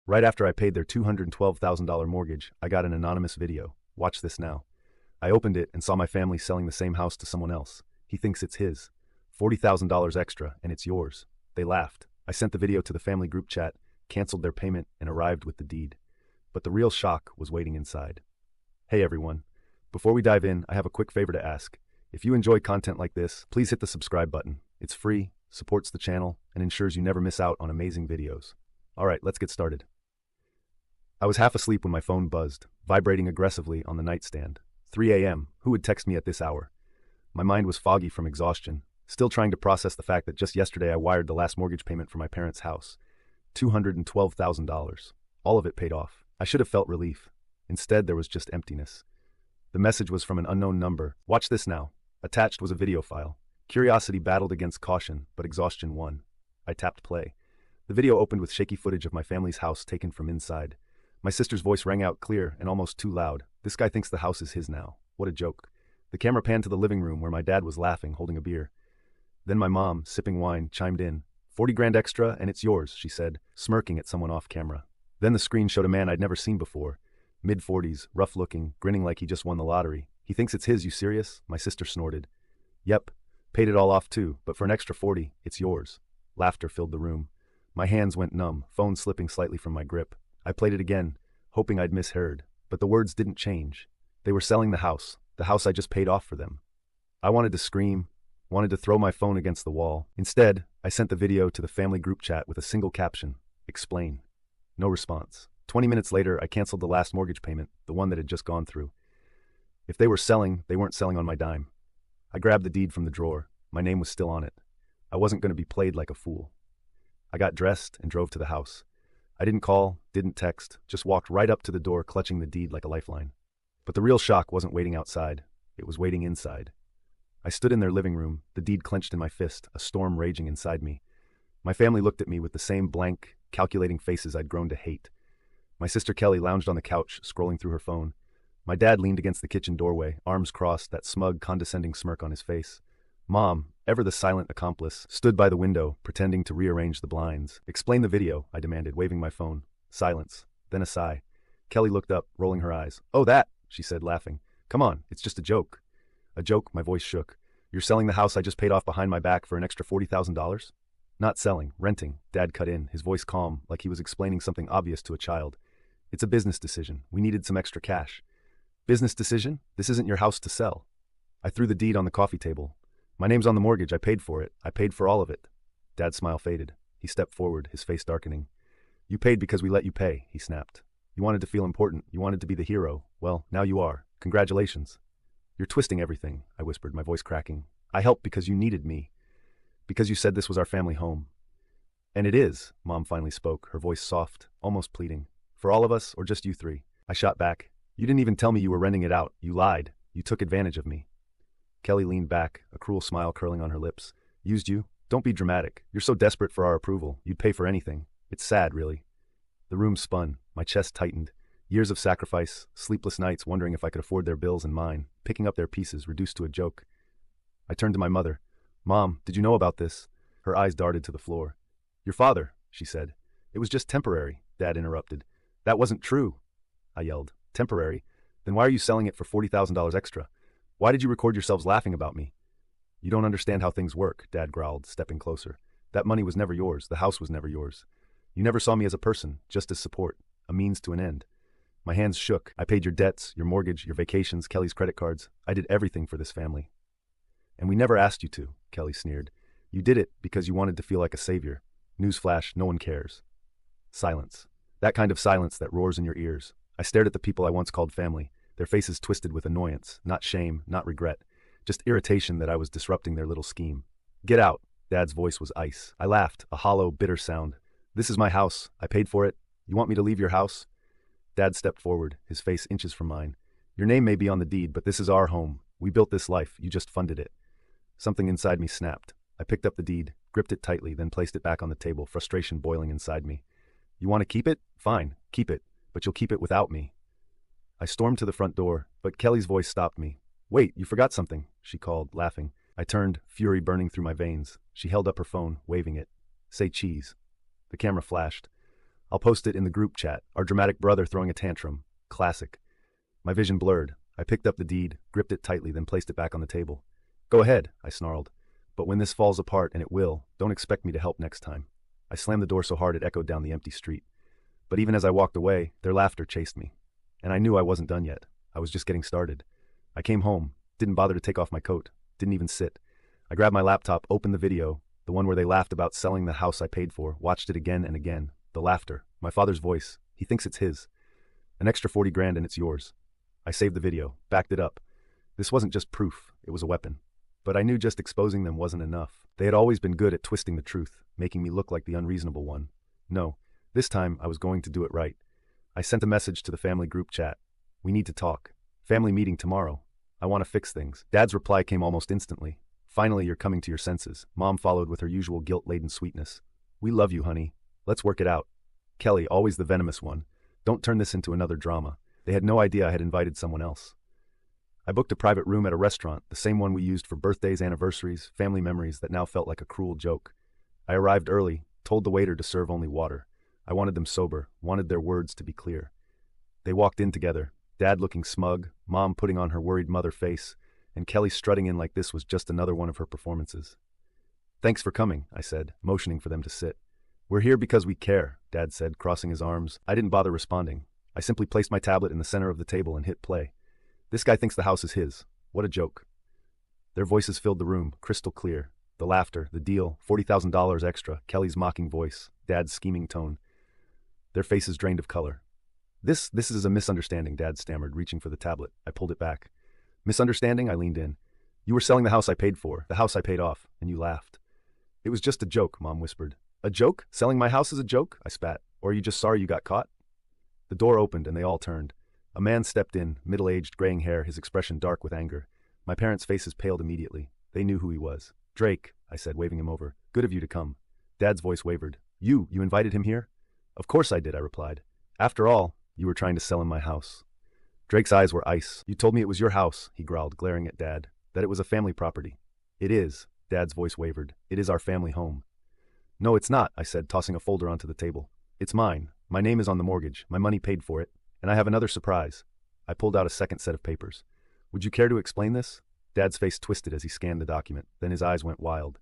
Right after I paid their $212,000 mortgage, I got an anonymous video. Watch this now. I opened it and saw my family selling the same house to someone else. He thinks it's his. $40,000 extra, and it's yours. They laughed. I sent the video to the family group chat, canceled their payment, and arrived with the deed. But the real shock was waiting inside. Hey everyone. Before we dive in, I have a quick favor to ask. If you enjoy content like this, please hit the subscribe button. It's free, supports the channel, and ensures you never miss out on amazing videos. Alright, let's get started. I was half asleep when my phone buzzed, vibrating aggressively on the nightstand. 3 a.m. Who would text me at this hour? My mind was foggy from exhaustion, still trying to process the fact that just yesterday I wired the last mortgage payment for my parents' house. $212,000. All of it paid off. I should have felt relief. Instead, there was just emptiness. The message was from an unknown number. Watch this now. Attached was a video file. Curiosity battled against caution, but exhaustion won. I tapped play. The video opened with shaky footage of my family's house taken from inside. My sister's voice rang out clear and almost too loud. This guy thinks the house is his now. What a joke. The camera panned to the living room where my dad was laughing, holding a beer. Then my mom, sipping wine, chimed in. 40 grand extra and it's yours, she said, smirking at someone off camera. Then the screen showed a man I'd never seen before. Mid-40s, rough-looking, grinning like he just won the lottery. He thinks it's his, you serious? My sister snorted. Yep, paid it all off too, but for an extra 40, it's yours. Laughter filled the room. My hands went numb, phone slipping slightly from my grip. I played it again, hoping I'd misheard, but the words didn't change. They were selling the house I just paid off for them. I wanted to scream, wanted to throw my phone against the wall. Instead, I sent the video to the family group chat with a single caption, explain. No response. 20 minutes later, I canceled the last mortgage payment, the one that had just gone through. If they were selling, they weren't selling on my dime. I grabbed the deed from the drawer. My name was still on it. I wasn't going to be played like a fool. I got dressed and drove to the house. I didn't call, didn't text, just walked right up to the door clutching the deed like a lifeline. But the real shock wasn't waiting outside. It was waiting inside. I stood in their living room, the deed clenched in my fist, a storm raging inside me. My family looked at me with the same blank, calculating faces I'd grown to hate. My sister Kelly lounged on the couch, scrolling through her phone. My dad leaned against the kitchen doorway, arms crossed, that smug, condescending smirk on his face. Mom, ever the silent accomplice, stood by the window, pretending to rearrange the blinds. Explain the video, I demanded, waving my phone. Silence. Then a sigh. Kelly looked up, rolling her eyes. Oh, that, she said, laughing. Come on, it's just a joke. A joke, my voice shook. You're selling the house I just paid off behind my back for an extra $40,000? Not selling, renting, Dad cut in, his voice calm, like he was explaining something obvious to a child. It's a business decision. We needed some extra cash. Business decision? This isn't your house to sell. I threw the deed on the coffee table. My name's on the mortgage. I paid for it. I paid for all of it. Dad's smile faded. He stepped forward, his face darkening. You paid because we let you pay, he snapped. You wanted to feel important. You wanted to be the hero. Well, now you are. Congratulations. You're twisting everything, I whispered, my voice cracking. I helped because you needed me. Because you said this was our family home. And it is, Mom finally spoke, her voice soft, almost pleading. For all of us, or just you three? I shot back. You didn't even tell me you were renting it out. You lied. You took advantage of me. Kelly leaned back, a cruel smile curling on her lips. Used you? Don't be dramatic. You're so desperate for our approval. You'd pay for anything. It's sad, really. The room spun. My chest tightened. Years of sacrifice, sleepless nights wondering if I could afford their bills and mine, picking up their pieces, reduced to a joke. I turned to my mother. Mom, did you know about this? Her eyes darted to the floor. Your father, she said. It was just temporary, Dad interrupted. That wasn't true, I yelled. Temporary? Then why are you selling it for $40,000 extra? Why did you record yourselves laughing about me? You don't understand how things work, Dad growled, stepping closer. That money was never yours. The house was never yours. You never saw me as a person, just as support, a means to an end. My hands shook. I paid your debts, your mortgage, your vacations, Kelly's credit cards. I did everything for this family. And we never asked you to, Kelly sneered. You did it because you wanted to feel like a savior. Newsflash, no one cares. Silence. That kind of silence that roars in your ears. I stared at the people I once called family, their faces twisted with annoyance, not shame, not regret, just irritation that I was disrupting their little scheme. Get out, Dad's voice was ice. I laughed, a hollow, bitter sound. This is my house. I paid for it. You want me to leave your house? Dad stepped forward, his face inches from mine. Your name may be on the deed, but this is our home. We built this life. You just funded it. Something inside me snapped. I picked up the deed, gripped it tightly, then placed it back on the table, frustration boiling inside me. You want to keep it? Fine, keep it. But you'll keep it without me. I stormed to the front door, but Kelly's voice stopped me. Wait, you forgot something, she called, laughing. I turned, fury burning through my veins. She held up her phone, waving it. Say cheese. The camera flashed. I'll post it in the group chat. Our dramatic brother throwing a tantrum. Classic. My vision blurred. I picked up the deed, gripped it tightly, then placed it back on the table. Go ahead, I snarled. But when this falls apart, and it will, don't expect me to help next time. I slammed the door so hard it echoed down the empty street. But even as I walked away, their laughter chased me. And I knew I wasn't done yet. I was just getting started. I came home, didn't bother to take off my coat, didn't even sit. I grabbed my laptop, opened the video, the one where they laughed about selling the house I paid for, watched it again and again. The laughter, my father's voice, he thinks it's his. An extra 40 grand and it's yours. I saved the video, backed it up. This wasn't just proof, it was a weapon. But I knew just exposing them wasn't enough. They had always been good at twisting the truth, making me look like the unreasonable one. No, this time I was going to do it right. I sent a message to the family group chat. We need to talk. Family meeting tomorrow. I want to fix things. Dad's reply came almost instantly. Finally, you're coming to your senses. Mom followed with her usual guilt-laden sweetness. We love you, honey. Let's work it out. Kelly, always the venomous one. Don't turn this into another drama. They had no idea I had invited someone else. I booked a private room at a restaurant, the same one we used for birthdays, anniversaries, family memories that now felt like a cruel joke. I arrived early, told the waiter to serve only water. I wanted them sober, wanted their words to be clear. They walked in together, Dad looking smug, Mom putting on her worried mother face, and Kelly strutting in like this was just another one of her performances. Thanks for coming, I said, motioning for them to sit. We're here because we care, Dad said, crossing his arms. I didn't bother responding. I simply placed my tablet in the center of the table and hit play. This guy thinks the house is his. What a joke. Their voices filled the room, crystal clear. The laughter, the deal, $40,000 extra, Kelly's mocking voice, Dad's scheming tone. Their faces drained of color. This is a misunderstanding, Dad stammered, reaching for the tablet. I pulled it back. Misunderstanding? I leaned in. You were selling the house I paid for, the house I paid off, and you laughed. It was just a joke, Mom whispered. A joke? Selling my house is a joke? I spat. Or are you just sorry you got caught? The door opened and they all turned. A man stepped in, middle-aged, graying hair, his expression dark with anger. My parents' faces paled immediately. They knew who he was. Drake, I said, waving him over. Good of you to come. Dad's voice wavered. You invited him here? Of course I did, I replied. After all, you were trying to sell him my house. Drake's eyes were ice. You told me it was your house, he growled, glaring at Dad. That it was a family property. It is, Dad's voice wavered. It is our family home. No, it's not, I said, tossing a folder onto the table. It's mine. My name is on the mortgage. My money paid for it. And I have another surprise. I pulled out a second set of papers. Would you care to explain this? Dad's face twisted as he scanned the document. Then his eyes went wild.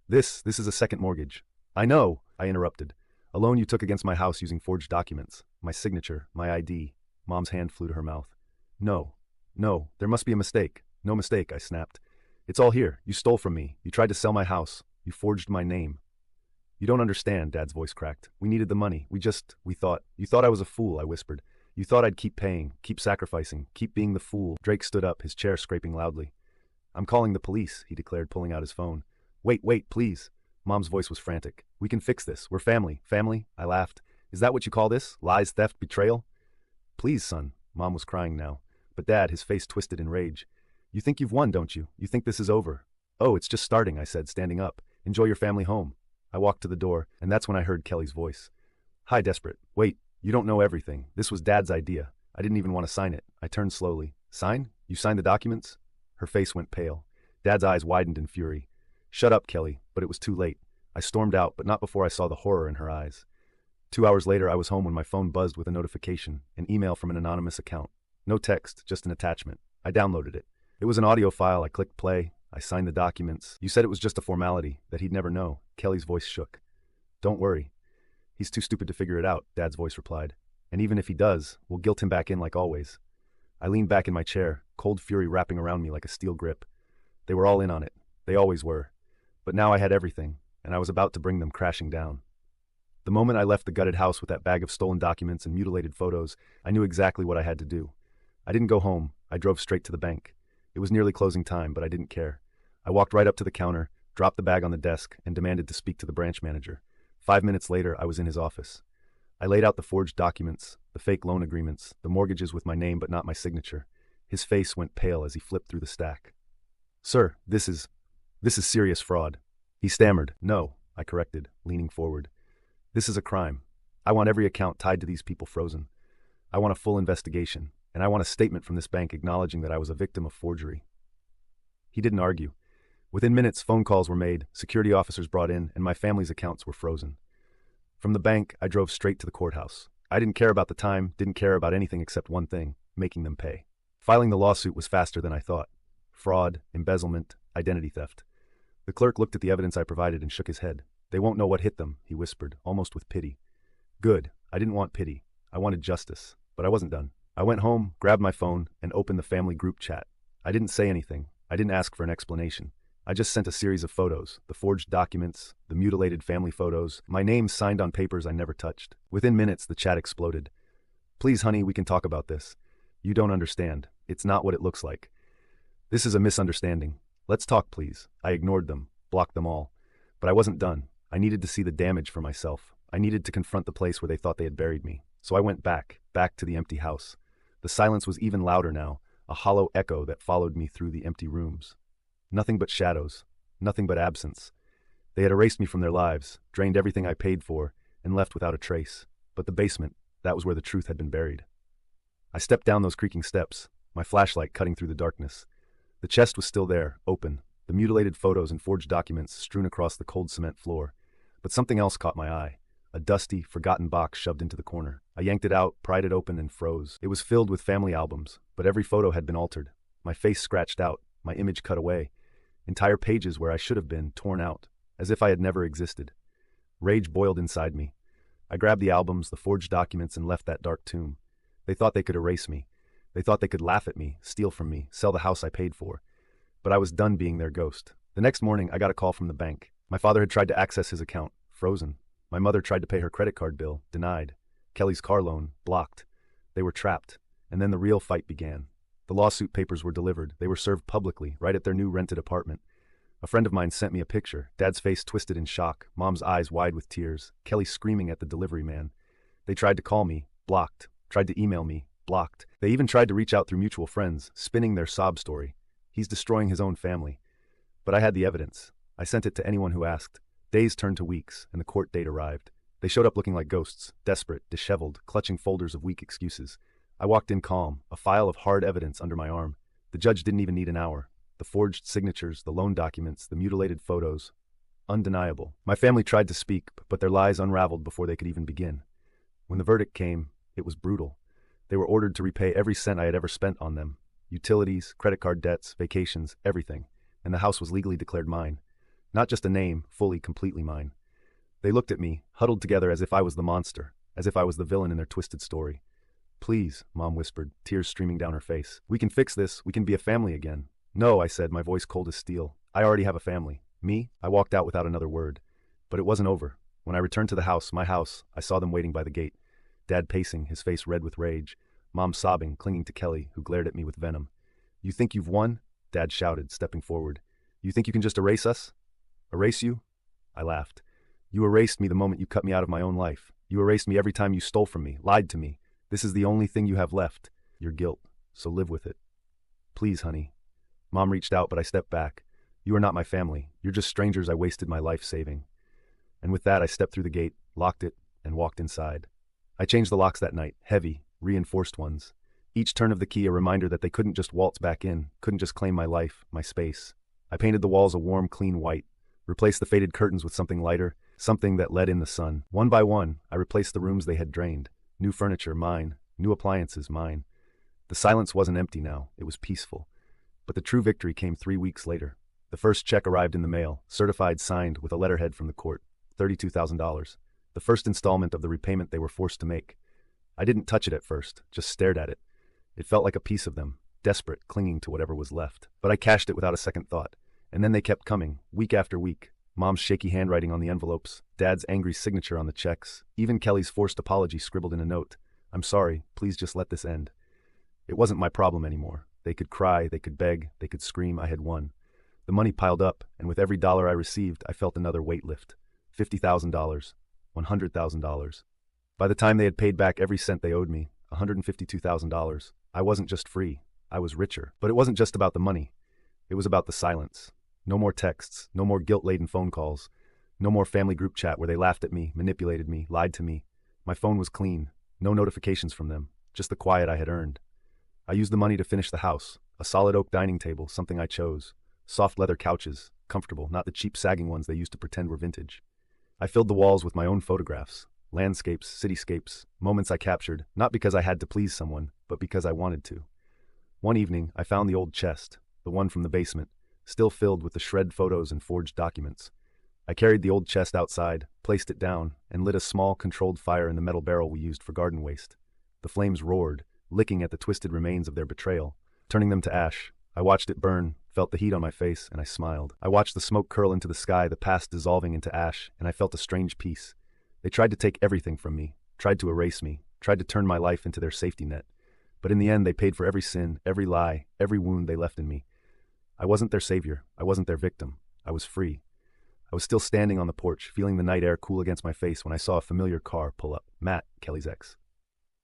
This is a second mortgage. I know, I interrupted. A loan you took against my house using forged documents. My signature, my ID. Mom's hand flew to her mouth. No, there must be a mistake. No mistake, I snapped. It's all here. You stole from me. You tried to sell my house. You forged my name. You don't understand, Dad's voice cracked. We needed the money. We thought. You thought I was a fool, I whispered. You thought I'd keep paying, keep sacrificing, keep being the fool. Drake stood up, his chair scraping loudly. I'm calling the police, he declared, pulling out his phone. Wait, please. Mom's voice was frantic. We can fix this. We're family. Family? I laughed. Is that what you call this? Lies, theft, betrayal? Please, son. Mom was crying now. But Dad, his face twisted in rage. You think you've won, don't you? You think this is over? Oh, it's just starting, I said, standing up. Enjoy your family home. I walked to the door, and that's when I heard Kelly's voice. Hi, desperate. Wait, you don't know everything. This was Dad's idea. I didn't even want to sign it. I turned slowly. Sign? You signed the documents? Her face went pale. Dad's eyes widened in fury. Shut up, Kelly, but it was too late. I stormed out, but not before I saw the horror in her eyes. 2 hours later, I was home when my phone buzzed with a notification, an email from an anonymous account. No text, just an attachment. I downloaded it. It was an audio file. I clicked play. I signed the documents. You said it was just a formality, that he'd never know. Kelly's voice shook. Don't worry. He's too stupid to figure it out, Dad's voice replied. And even if he does, we'll guilt him back in like always. I leaned back in my chair, cold fury wrapping around me like a steel grip. They were all in on it. They always were. But now I had everything, and I was about to bring them crashing down. The moment I left the gutted house with that bag of stolen documents and mutilated photos, I knew exactly what I had to do. I didn't go home. I drove straight to the bank. It was nearly closing time, but I didn't care. I walked right up to the counter, dropped the bag on the desk, and demanded to speak to the branch manager. 5 minutes later, I was in his office. I laid out the forged documents, the fake loan agreements, the mortgages with my name but not my signature. His face went pale as he flipped through the stack. Sir, this is serious fraud. He stammered. No, I corrected, leaning forward. This is a crime. I want every account tied to these people frozen. I want a full investigation, and I want a statement from this bank acknowledging that I was a victim of forgery. He didn't argue. Within minutes, phone calls were made, security officers brought in, and my family's accounts were frozen. From the bank, I drove straight to the courthouse. I didn't care about the time, didn't care about anything except one thing, making them pay. Filing the lawsuit was faster than I thought. Fraud, embezzlement, identity theft. The clerk looked at the evidence I provided and shook his head. They won't know what hit them, he whispered, almost with pity. Good. I didn't want pity. I wanted justice. But I wasn't done. I went home, grabbed my phone, and opened the family group chat. I didn't say anything. I didn't ask for an explanation. I just sent a series of photos, the forged documents, the mutilated family photos, my name signed on papers I never touched. Within minutes, the chat exploded. Please, honey, we can talk about this. You don't understand. It's not what it looks like. This is a misunderstanding. Let's talk, please. I ignored them, blocked them all. But I wasn't done. I needed to see the damage for myself. I needed to confront the place where they thought they had buried me. So I went back to the empty house. The silence was even louder now, a hollow echo that followed me through the empty rooms. Nothing but shadows, nothing but absence. They had erased me from their lives, drained everything I paid for, and left without a trace. But the basement, that was where the truth had been buried. I stepped down those creaking steps, my flashlight cutting through the darkness. The chest was still there, open, the mutilated photos and forged documents strewn across the cold cement floor. But something else caught my eye. A dusty, forgotten box shoved into the corner. I yanked it out, pried it open, and froze. It was filled with family albums, but every photo had been altered. My face scratched out, my image cut away. Entire pages where I should have been torn out, as if I had never existed. Rage boiled inside me. I grabbed the albums, the forged documents, and left that dark tomb. They thought they could erase me. They thought they could laugh at me, steal from me, sell the house I paid for. But I was done being their ghost. The next morning, I got a call from the bank. My father had tried to access his account, frozen. My mother tried to pay her credit card bill, denied. Kelly's car loan, blocked. They were trapped. And then the real fight began. The lawsuit papers were delivered. They were served publicly, right at their new rented apartment. A friend of mine sent me a picture, Dad's face twisted in shock, Mom's eyes wide with tears, Kelly screaming at the delivery man. They tried to call me, blocked. Tried to email me, blocked. They even tried to reach out through mutual friends, spinning their sob story. He's destroying his own family. But I had the evidence. I sent it to anyone who asked. Days turned to weeks, and the court date arrived. They showed up looking like ghosts, desperate, disheveled, clutching folders of weak excuses. I walked in calm, a file of hard evidence under my arm. The judge didn't even need an hour. The forged signatures, the loan documents, the mutilated photos. Undeniable. My family tried to speak, but their lies unraveled before they could even begin. When the verdict came, it was brutal. They were ordered to repay every cent I had ever spent on them. Utilities, credit card debts, vacations, everything. And the house was legally declared mine. Not just a name, fully, completely mine. They looked at me, huddled together as if I was the monster, as if I was the villain in their twisted story. Please, Mom whispered, tears streaming down her face. We can fix this. We can be a family again. No, I said, my voice cold as steel. I already have a family. Me? I walked out without another word. But it wasn't over. When I returned to the house, my house, I saw them waiting by the gate. Dad pacing, his face red with rage. Mom sobbing, clinging to Kelly, who glared at me with venom. You think you've won? Dad shouted, stepping forward. You think you can just erase us? Erase you? I laughed. You erased me the moment you cut me out of my own life. You erased me every time you stole from me, lied to me. This is the only thing you have left. Your guilt. So live with it. Please, honey. Mom reached out, but I stepped back. You are not my family. You're just strangers I wasted my life saving. And with that, I stepped through the gate, locked it, and walked inside. I changed the locks that night, heavy, reinforced ones. Each turn of the key a reminder that they couldn't just waltz back in, couldn't just claim my life, my space. I painted the walls a warm, clean white, replaced the faded curtains with something lighter, something that let in the sun. One by one, I replaced the rooms they had drained. New furniture, mine. New appliances, mine. The silence wasn't empty now, it was peaceful. But the true victory came 3 weeks later. The first check arrived in the mail, certified, signed, with a letterhead from the court. $32,000. The first installment of the repayment they were forced to make. I didn't touch it at first, just stared at it. It felt like a piece of them, desperate, clinging to whatever was left. But I cashed it without a second thought. And then they kept coming, week after week. Mom's shaky handwriting on the envelopes, Dad's angry signature on the checks, even Kelly's forced apology scribbled in a note. I'm sorry, please just let this end. It wasn't my problem anymore. They could cry, they could beg, they could scream I had won. The money piled up, and with every dollar I received, I felt another weight lift. $50,000, $100,000. By the time they had paid back every cent they owed me, $152,000, I wasn't just free, I was richer. But it wasn't just about the money. It was about the silence. No more texts, no more guilt-laden phone calls, no more family group chat where they laughed at me, manipulated me, lied to me. My phone was clean, no notifications from them, just the quiet I had earned. I used the money to finish the house, a solid oak dining table, something I chose, soft leather couches, comfortable, not the cheap sagging ones they used to pretend were vintage. I filled the walls with my own photographs, landscapes, cityscapes, moments I captured, not because I had to please someone, but because I wanted to. One evening, I found the old chest, the one from the basement, still filled with the shred photos and forged documents. I carried the old chest outside, placed it down, and lit a small, controlled fire in the metal barrel we used for garden waste. The flames roared, licking at the twisted remains of their betrayal, turning them to ash. I watched it burn, felt the heat on my face, and I smiled. I watched the smoke curl into the sky, the past dissolving into ash, and I felt a strange peace. They tried to take everything from me, tried to erase me, tried to turn my life into their safety net. But in the end, they paid for every sin, every lie, every wound they left in me. I wasn't their savior. I wasn't their victim. I was free. I was still standing on the porch, feeling the night air cool against my face when I saw a familiar car pull up. Matt, Kelly's ex.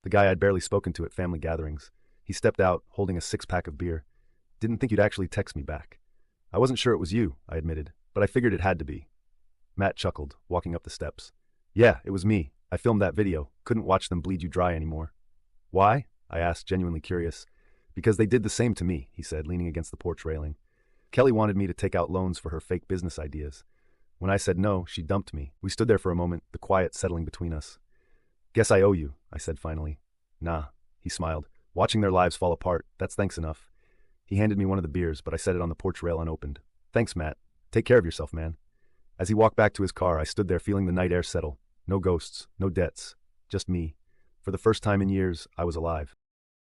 The guy I'd barely spoken to at family gatherings. He stepped out, holding a six-pack of beer. Didn't think you'd actually text me back. I wasn't sure it was you, I admitted, but I figured it had to be. Matt chuckled, walking up the steps. Yeah, it was me. I filmed that video. Couldn't watch them bleed you dry anymore. Why? I asked, genuinely curious. Because they did the same to me, he said, leaning against the porch railing. Kelly wanted me to take out loans for her fake business ideas. When I said no, she dumped me. We stood there for a moment, the quiet settling between us. Guess I owe you, I said finally. Nah, he smiled. Watching their lives fall apart, that's thanks enough. He handed me one of the beers, but I set it on the porch rail unopened. Thanks, Matt. Take care of yourself, man. As he walked back to his car, I stood there feeling the night air settle. No ghosts, no debts, just me. For the first time in years, I was alive.